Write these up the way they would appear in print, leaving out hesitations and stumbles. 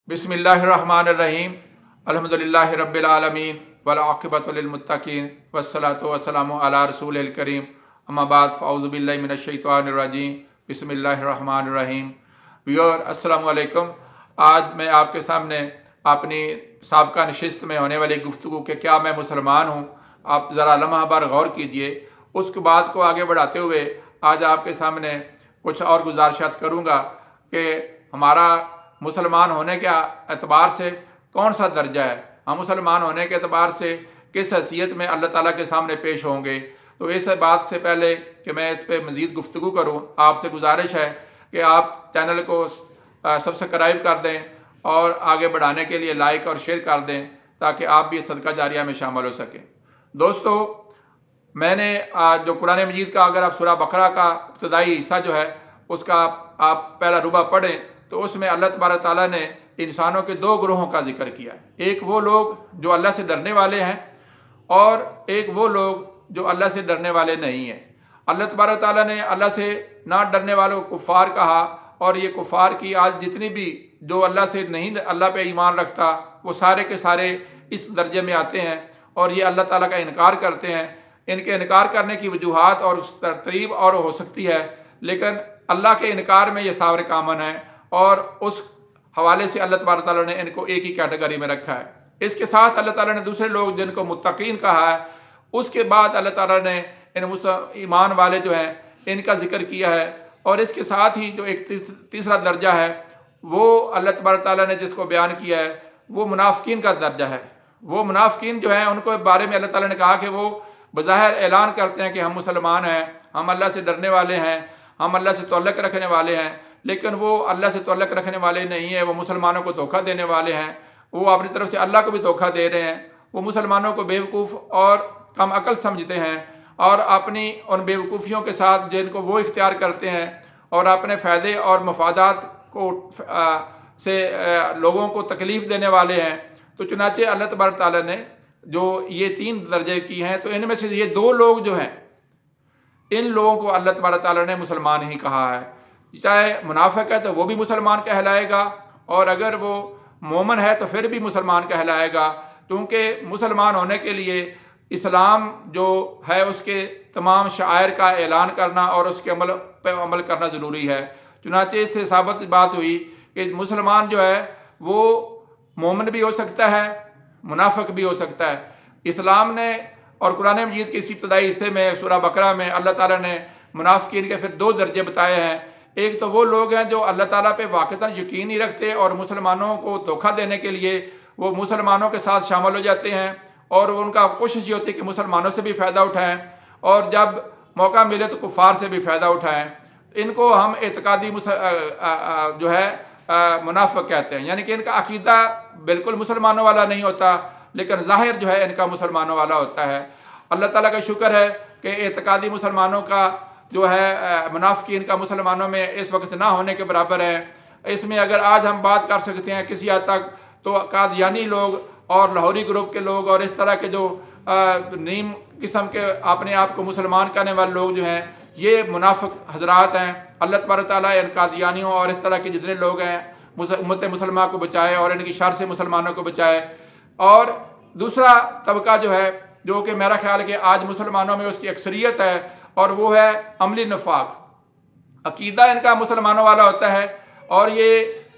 बिस्मिल्लाहिर्रहमानिर्रहीम अल्हम्दुलिल्लाहि रब्बिल आलमीन वल आक़िबतु लिल मुत्तक़ीन वस्सलातु वस्सलामु अला रसूलिल करीम अम्मा बाद फ़अऊज़ु बिल्लाहि मिनश शैतानिर रजीम बिस्मिल्लाहिर्रहमानिर्रहीम। व्यूअर अस्सलामु अलैकुम। आज मैं आपके सामने अपनी साबका नशिस्त में होने वाली गुफ्तगू के क्या मैं मुसलमान हूँ, आप ज़रा लम्हा भर गौर कीजिए। उसके बात को आगे बढ़ाते हुए आज आपके सामने कुछ और गुजारिशात करूँगा कि हमारा मुसलमान होने के एतबार से कौन सा दर्जा है, हम मुसलमान होने के एतबार से किस हैसियत में अल्लाह ताला के सामने पेश होंगे। तो इस बात से पहले कि मैं इस पर मज़ीद गुफ्तगू करूँ, आपसे गुजारिश है कि आप चैनल को सब्सक्राइब कर दें और आगे बढ़ाने के लिए लाइक और शेयर कर दें ताकि आप भी सदका जारिया में शामिल हो सकें। दोस्तों, मैंने जो कुरान मजीद का, अगर आप सूरह बकरा का इब्तदाई हिस्सा जो है उसका आप पहला रुबा पढ़ें तो उसमें अल्लाह तबारक ताला ने इंसानों के दो ग्रोहों का जिक्र किया है। एक वो लोग जो अल्लाह से डरने वाले हैं और एक वो लोग जो अल्लाह से डरने वाले नहीं हैं। अल्लाह तबारक ताला ने अल्लाह से ना डरने वालों को कुफ़ार कहा, और ये कुफ़ार की आज जितनी भी जो अल्लाह से नहीं, अल्लाह पे ईमान रखता, वो सारे के सारे इस दर्जे में आते हैं और ये अल्लाह ताला का इनकार करते हैं। इनके इनकार करने की वजूहात और तरतीब और हो सकती है, लेकिन अल्लाह के इनकार में ये सारे कामन है और उस हवाले से अल्लाह तबारक ताला ने इनको एक ही कैटेगरी में रखा है। इसके साथ अल्लाह ताला ने दूसरे लोग जिनको मुत्तकीन कहा है, उसके बाद अल्लाह ताला ने इन ईमान वाले जो हैं इनका जिक्र किया है। और इसके साथ ही जो एक तीसरा दर्जा है वो अल्लाह तबारक ताला ने जिसको बयान किया है वो मुनाफिकीन का दर्जा है। वो मुनाफिकीन जो हैं उनको बारे में अल्लाह ताला ने कहा कि वो बज़ाहिर ऐलान करते हैं कि हम मुसलमान हैं, हम अल्लाह से डरने वाले हैं, हम अल्लाह से तअल्लुक़ रखने वाले हैं, लेकिन वो अल्लाह से तअल्लुक़ रखने वाले नहीं है। वो मुसलमानों को धोखा देने वाले हैं, वो अपनी तरफ से अल्लाह को भी धोखा दे रहे हैं। वो मुसलमानों को बेवकूफ़ और कम अकल समझते हैं और अपनी उन बेवकूफ़ियों के साथ जिनको वो इख्तियार करते हैं और अपने फ़ायदे और मफादात को से लोगों को तकलीफ़ देने वाले हैं। तो चुनाचे अल्लाह तबारक ताला ने जो ये तीन दर्जे की हैं, तो इनमें से ये दो लोग जो हैं, इन लोगों को अल्लाह तबारक ताला ने मुसलमान ही कहा है। चाहे मुनाफिक है तो वो भी मुसलमान कहलाएगा, और अगर वो मोमिन है तो फिर भी मुसलमान कहलाएगा, क्योंकि मुसलमान होने के लिए इस्लाम जो है उसके तमाम शायर का ऐलान करना और उसके अमल पर अमल करना ज़रूरी है। चुनाचे इससे साबित बात हुई कि मुसलमान जो है वो मोमिन भी हो सकता है, मुनाफिक भी हो सकता है। इस्लाम ने और कुरान मजीद के इसी इब्तदाई हिस्से में सूरह बकरा में अल्लाह ताला ने मुनाफिकीन के फिर दो दर्जे बताए हैं। एक तो वो लोग हैं जो अल्लाह ताला पे वाक़तन यकीन नहीं रखते और मुसलमानों को धोखा देने के लिए वो मुसलमानों के साथ शामिल हो जाते हैं और उनका कोशिश ये होती है कि मुसलमानों से भी फ़ायदा उठाएं और जब मौका मिले तो कुफ़ार से भी फ़ायदा उठाएं। इनको हम एतकादी जो है मुनाफिक कहते हैं, यानी कि इनका अकीदा बिल्कुल मुसलमानों वाला नहीं होता, लेकिन ज़ाहिर जो है इनका मुसलमानों वाला होता है। अल्लाह ताला का शुक्र है कि एतकादी मुसलमानों का जो है मुनाफिकीन का मुसलमानों में इस वक्त ना होने के बराबर है। इसमें अगर आज हम बात कर सकते हैं किसी हद तक, तो कादियानी लोग और लाहौरी ग्रुप के लोग और इस तरह के जो नीम किस्म के अपने आप को मुसलमान करने वाले लोग जो हैं, ये मुनाफिक हजरात हैं। अल्लाह तबारक ताला इन कादियानियों और इस तरह के जितने लोग हैं उम्मत मुसलमान को बचाए और इनकी शर से मुसलमानों को बचाए। और दूसरा तबका जो है, जो कि मेरा ख्याल है कि आज मुसलमानों में उसकी अक्सरियत है, और वो है अमली नफाक। अकीदा इनका मुसलमानों वाला होता है और ये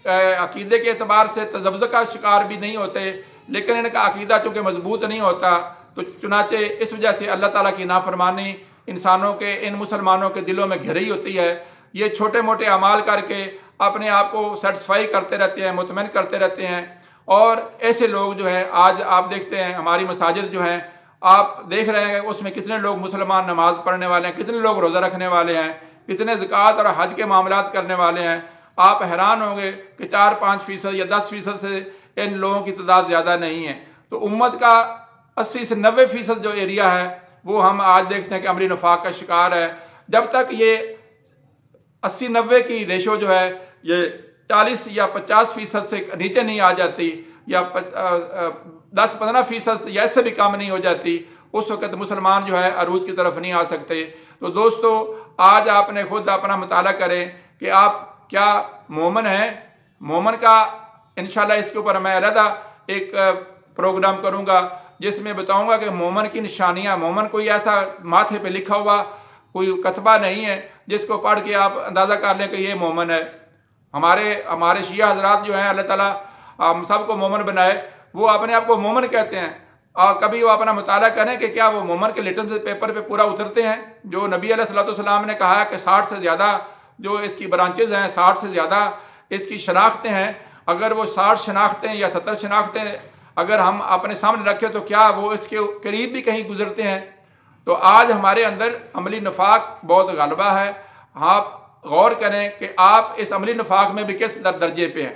अकीदे के एतबार से तजब्ज़ुर का शिकार भी नहीं होते, लेकिन इनका अकीदा चूँकि मजबूत नहीं होता, तो चुनाचे इस वजह से अल्लाह ताला की नाफरमानी इंसानों के, इन मुसलमानों के दिलों में घिरी होती है। ये छोटे मोटे अमाल करके अपने आप को सेटिस्फाई करते रहते हैं, मुतमईन करते रहते हैं। और ऐसे लोग जो हैं, आज आप देखते हैं हमारी मसाजिद जो हैं, आप देख रहे हैं उसमें कितने लोग मुसलमान नमाज पढ़ने वाले हैं, कितने लोग रोज़ा रखने वाले हैं, कितने ज़कात और हज के मामलात करने वाले हैं। आप हैरान होंगे कि 4-5% या 10% से इन लोगों की तादाद ज़्यादा नहीं है। तो उम्मत का 80 से 90% जो एरिया है वो हम आज देखते हैं कि अमली नफाक का शिकार है। जब तक ये 80-90 की रेशो जो है ये 40 या 50% से नीचे नहीं आ जाती, या 10-15% या इससे भी कम नहीं हो जाती, उस वक़्त मुसलमान जो है अरूज की तरफ नहीं आ सकते। तो दोस्तों, आज आपने खुद अपना मुताला करें कि आप क्या मोमिन हैं। मोमिन का इंशाल्लाह इसके ऊपर मैं अलहदा एक प्रोग्राम करूँगा जिसमें बताऊँगा कि मोमन की निशानियाँ, मोमन कोई ऐसा माथे पे लिखा हुआ कोई कतबा नहीं है जिसको पढ़ के आप अंदाज़ा कर लें कि ये मोमन है। हमारे शिया हजरात जो हैं, अल्लाह ताला हम सबको मोमन बनाए, वो अपने आप को मोमन कहते हैं। और कभी वो अपना मुताला करें कि क्या वो मोमन के लिटन पेपर पे पूरा उतरते हैं। जो नबी अलैहिस्सलाम ने कहा है कि 60 से ज़्यादा जो इसकी ब्रांचेज़ हैं, 60 से ज़्यादा इसकी शनाख्तें हैं, अगर वो 60 शनाख्तें या 70 शनाख्तें अगर हम अपने सामने रखें तो क्या वो इसके करीब भी कहीं गुजरते हैं। तो आज हमारे अंदर अमली नफाक बहुत गलबा है। आप गौर करें कि आप इस अमली नफाक में भी किस दर्जे पे हैं।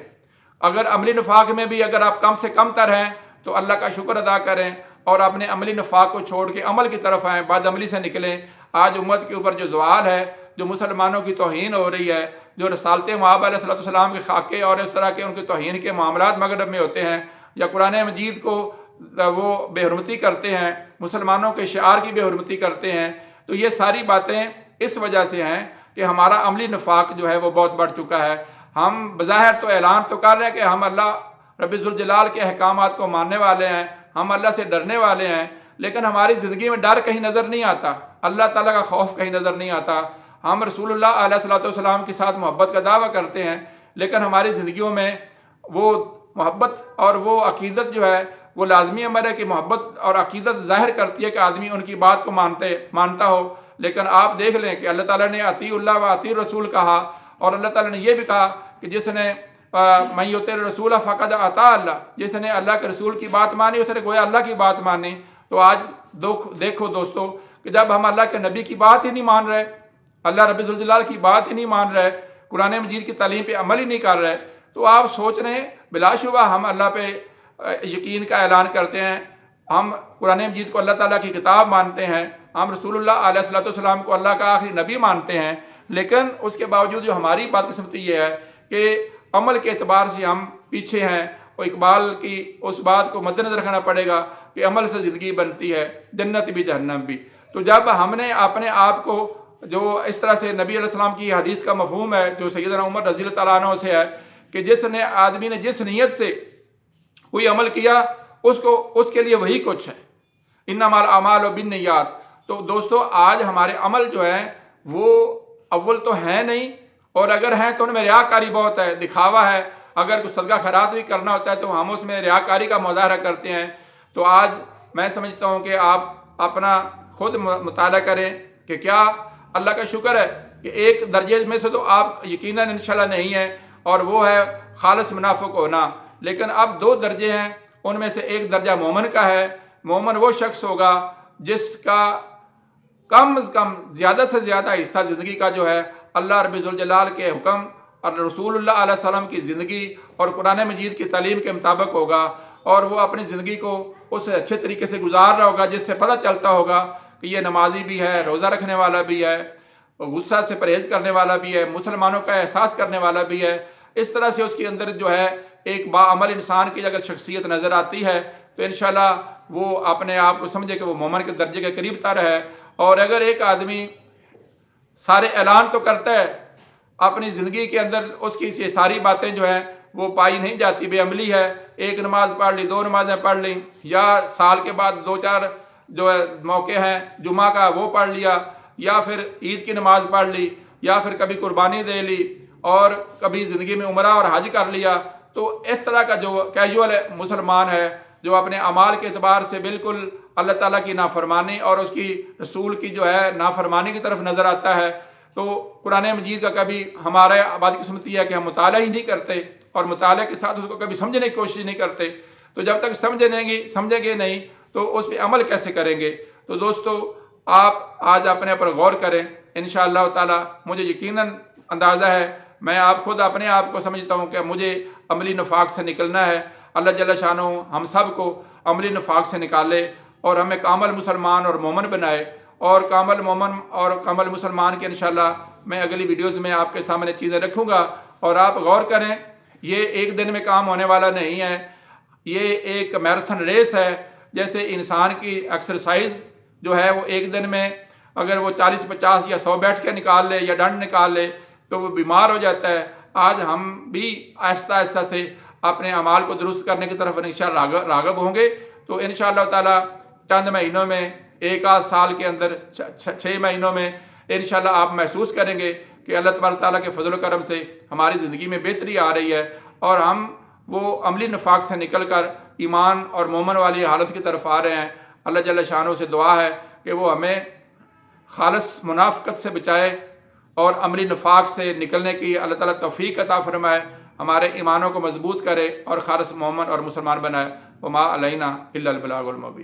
अगर अमली नफाक में भी अगर आप कम से कम तर हैं तो अल्लाह का शुक्र अदा करें और अपने अमली नफाक को छोड़ के अमल की तरफ आएँ, बाद अमली से निकलें। आज उम्मत के ऊपर जो ज़वाल है, जो मुसलमानों की तौहीन हो रही है, जो रसालत मआब अलैहिस्सलाम के खाके और इस तरह के उनके तौहीन के मामलात मगरब में होते हैं, या कुरान मजीद को वो बेहुरमती करते हैं, मुसलमानों के शिआर की बेहुरमती करते हैं, तो ये सारी बातें इस वजह से हैं कि हमारा अमली नफाक जो है वो बहुत बढ़ चुका है। हम बज़ाहिर तो ऐलान तो कर रहे हैं कि हम अल्लाह रब्बुल जलाल के अहकामात को मानने वाले हैं, हम अल्लाह से डरने वाले हैं, लेकिन हमारी ज़िंदगी में डर कहीं नज़र नहीं आता, अल्लाह ताला का खौफ कहीं नज़र नहीं आता। हम रसूलुल्लाह अलैहिस्सलाम के साथ मोहब्बत का दावा करते हैं, लेकिन हमारी ज़िंदगियों में वो मोहब्बत और वो अकीदत जो है वो लाजमी अमर है कि मोहब्बत और अकीदत ज़ाहिर करती है कि आदमी उनकी बात को मानता हो। लेकिन आप देख लें कि अल्लाह ताला ने अतीउल्लाह व अतीउर रसूल कहा, और अल्लाह ताला ने यह भी कहा कि जिसने मैं युतिर रसूल फ़क़द अता अल्लाह, जिसने अल्लाह के रसूल की बात मानी उसने गोया अल्लाह की बात मानी। तो आज देखो दोस्तों कि जब हम अल्लाह के नबी की बात ही नहीं मान रहे, अल्लाह रब्बुल जलाल की बात ही नहीं मान रहे, कुरान मजीद की तालीम पे अमल ही नहीं कर रहे, तो आप सोच रहे हैं बिलाशुबा हम अल्लाह पे यकीन का ऐलान करते हैं, हम कुरान मजीद को अल्लाह ताला की किताब मानते हैं, हम रसूलुल्लाह अलैहिस्सलाम को अल्लाह का आखिरी नबी मानते हैं, लेकिन उसके बावजूद जो हमारी बदकिस्मती ये है कि अमल के एतबार से हम पीछे हैं। और इकबाल की उस बात को मद्देनजर रखना पड़ेगा कि अमल से ज़िंदगी बनती है, जन्नत भी जहन्नम भी। तो जब हमने अपने आप को जो इस तरह से नबी अलैहिस्सलाम की हदीस का मफहूम है जो सैयदना उमर रज़ियल्लाहु तआला अन्हु से है कि जिसने आदमी ने जिस नीयत से कोई अमल किया उसके लिए वही कुछ है, इन्नमल अमालु बिन्नियात। तो दोस्तों आज हमारे अमल जो है वो अव्वल तो है नहीं, और अगर हैं तो उनमें रियाकारी बहुत है, दिखावा है। अगर कुछ सदका खैरात भी करना होता है तो हम उसमें रियाकारी का मुज़ाहरा करते हैं। तो आज मैं समझता हूँ कि आप अपना खुद मुताला करें कि क्या अल्लाह का शुक्र है कि एक दर्जे में से तो आप यकीनन इंशाल्लाह नहीं है, और वो है खालिस मुनाफिक होना। लेकिन अब 2 दर्जे हैं, उनमें से एक दर्जा मोमन का है। मोमन वो शख्स होगा जिसका कम से कम ज़्यादा से ज़्यादा हिस्सा ज़िंदगी का जो है अल्लाह रब्बुल जलाल के हुक्म और रसूलुल्लाह अलैहि वसल्लम की ज़िंदगी और कुरान मजीद की तालीम के मुताबिक होगा, और वो अपनी ज़िंदगी को उस अच्छे तरीके से गुजार रहा होगा जिससे पता चलता होगा कि ये नमाजी भी है, रोज़ा रखने वाला भी है, गुस्सा से परहेज़ करने वाला भी है, मुसलमानों का एहसास करने वाला भी है। इस तरह से उसके अंदर जो है एक बाअमल इंसान की अगर शख्सियत नज़र आती है तो इंशाल्लाह वो अपने आप को समझे कि वो मोमन के दर्जे के करीब तर है। और अगर एक आदमी सारे ऐलान तो करता है, अपनी ज़िंदगी के अंदर उसकी ये सारी बातें जो हैं वो पाई नहीं जाती, बेअमली है, एक नमाज पढ़ ली, 2 नमाजें पढ़ ली, या साल के बाद 2-4 जो है मौके हैं जुमा का वो पढ़ लिया, या फिर ईद की नमाज पढ़ ली, या फिर कभी कुर्बानी दे ली, और कभी ज़िंदगी में उमरा और हज कर लिया। तो इस तरह का जो कैजुअल मुसलमान है जो अपने अमाल के एतबार से बिल्कुल अल्लाह ताला की नाफरमानी और उसकी रसूल की जो है नाफरमानी की तरफ नज़र आता है, तो कुरान मजीद का कभी हमारा बदकिस्मती है कि हम मुताला ही नहीं करते और मुताले के साथ उसको कभी समझने की कोशिश नहीं करते। तो जब तक समझेंगे नहीं तो उस पर अमल कैसे करेंगे। तो दोस्तों आप आज अपने पर गौर करें, इंशाअल्लाह ताला मुझे यकीनन अंदाज़ा है, मैं खुद अपने आप को समझता हूँ कि मुझे अमली नफाक से निकलना है। अल्लाह जल्ल शानो हम सब को अमली नफाक से निकाले और हमें कामल मुसलमान और मोमन बनाए, और कामल मोमन और कामल मुसलमान के इंशाल्लाह मैं अगली वीडियोज़ में आपके सामने चीज़ें रखूँगा। और आप गौर करें, ये एक दिन में काम होने वाला नहीं है, ये एक मैराथन रेस है। जैसे इंसान की एक्सरसाइज जो है वो एक दिन में अगर वो 40-50 या 100 बैठ के निकाल ले या डंड निकाल ले तो वो बीमार हो जाता है। आज हम भी आहिस्ता आहिस्ता से اپنے اعمال کو درست کرنے کی طرف انشاءاللہ راغب ہوں گے تو انشاءاللہ تعالی چند مہینوں میں، ایک آدھ سال کے اندر 6 مہینوں میں انشاءاللہ آپ محسوس کریں گے کہ اللہ تبارک تعالیٰ کے فضل و کرم سے ہماری زندگی میں بہتری آ رہی ہے اور ہم وہ عملی نفاق سے نکل کر ایمان اور مومن والی حالت کی طرف آ رہے ہیں۔ اللہ جل شانہ سے دعا ہے کہ وہ ہمیں خالص منافقت سے بچائے اور عملی نفاق سے نکلنے کی اللہ تعالیٰ توفیق عطا فرمائے، ہمارے ایمانوں کو مضبوط کرے اور خالص مومن اور مسلمان بنائے۔ وما علینا الا البلاغ المبین۔